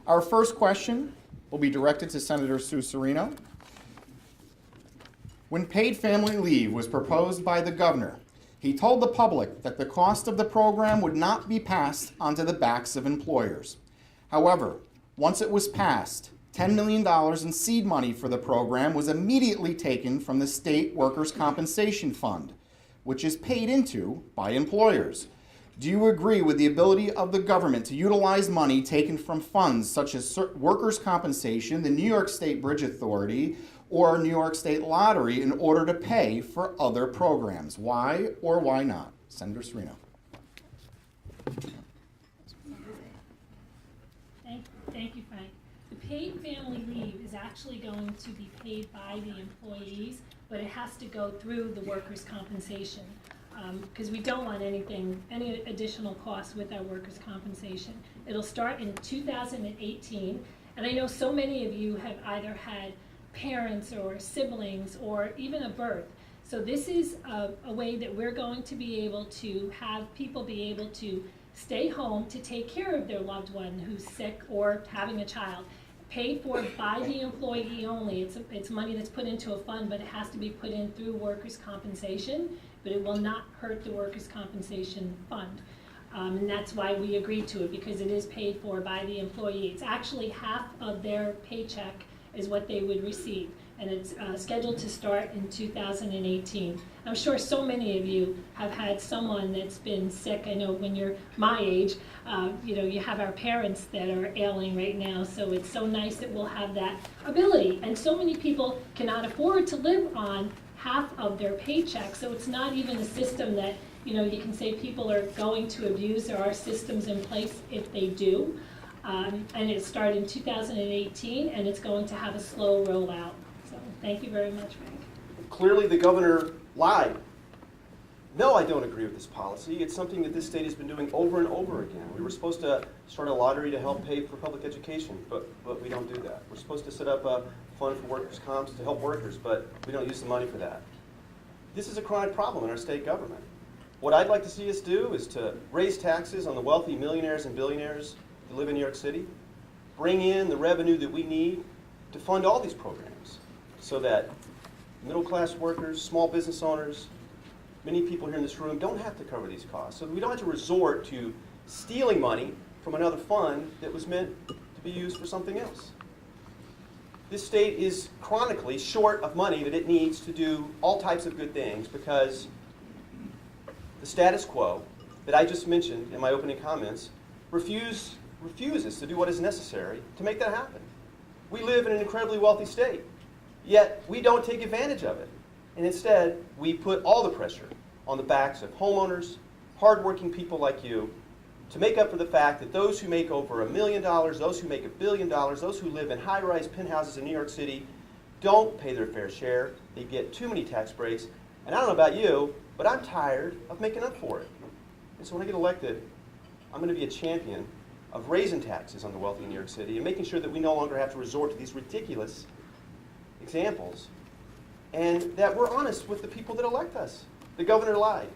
Our first question will be directed to Senator Sue Serino. When paid family leave was proposed by the governor, he told the public that the cost of the program would not be passed onto the backs of employers. However, once it was passed, $10 million in seed money for the program was immediately taken from the state workers' compensation fund, which is paid into by employers. Do you agree with the ability of the government to utilize money taken from funds such as workers' compensation, the New York State Bridge Authority, or New York State Lottery in order to pay for other programs? Why or why not? Senator Serino. Thank you, Frank. The paid family leave is actually going to be paid by the employees, but it has to go through the workers' compensation because we don't want any additional costs with our workers' compensation. It'll start in 2018, and I know so many of you have either had parents or siblings or even a birth. So this is a way that we're going to be able to have people be able to stay home to take care of their loved one who's sick or having a child. Paid for by the employee only. It's money that's put into a fund, but it has to be put in through workers' compensation, but it will not hurt the workers' compensation fund. And that's why we agreed to it, because it is paid for by the employee. It's actually half of their paycheck is what they would receive. And it's scheduled to start in 2018. I'm sure so many of you have had someone that's been sick. I know when you're my age, you have our parents that are ailing right now, so it's so nice that we'll have that ability. And so many people cannot afford to live on half of their paycheck, so it's not even a system that you can say people are going to abuse. There are systems in place if they do. And it started in 2018, and it's going to have a slow rollout. So thank you very much, Frank. Clearly the governor lied. No, I don't agree with this policy. It's something that this state has been doing over and over again. We were supposed to start a lottery to help pay for public education, but we don't do that. We're supposed to set up a fund for workers' comps to help workers, but we don't use the money for that. This is a chronic problem in our state government. What I'd like to see us do is to raise taxes on the wealthy millionaires and billionaires that live in New York City, bring in the revenue that we need to fund all these programs so that middle-class workers, small business owners, many people here in this room don't have to cover these costs. So we don't have to resort to stealing money from another fund that was meant to be used for something else. This state is chronically short of money that it needs to do all types of good things because the status quo that I just mentioned in my opening comments refuses to do what is necessary to make that happen. We live in an incredibly wealthy state, yet we don't take advantage of it. And instead, we put all the pressure on the backs of homeowners, hardworking people like you, to make up for the fact that those who make over $1 million, those who make $1 billion, those who live in high-rise penthouses in New York City don't pay their fair share. They get too many tax breaks. And I don't know about you, but I'm tired of making up for it. And so when I get elected, I'm going to be a champion of raising taxes on the wealthy in New York City and making sure that we no longer have to resort to these ridiculous examples and that we're honest with the people that elect us. The governor lied.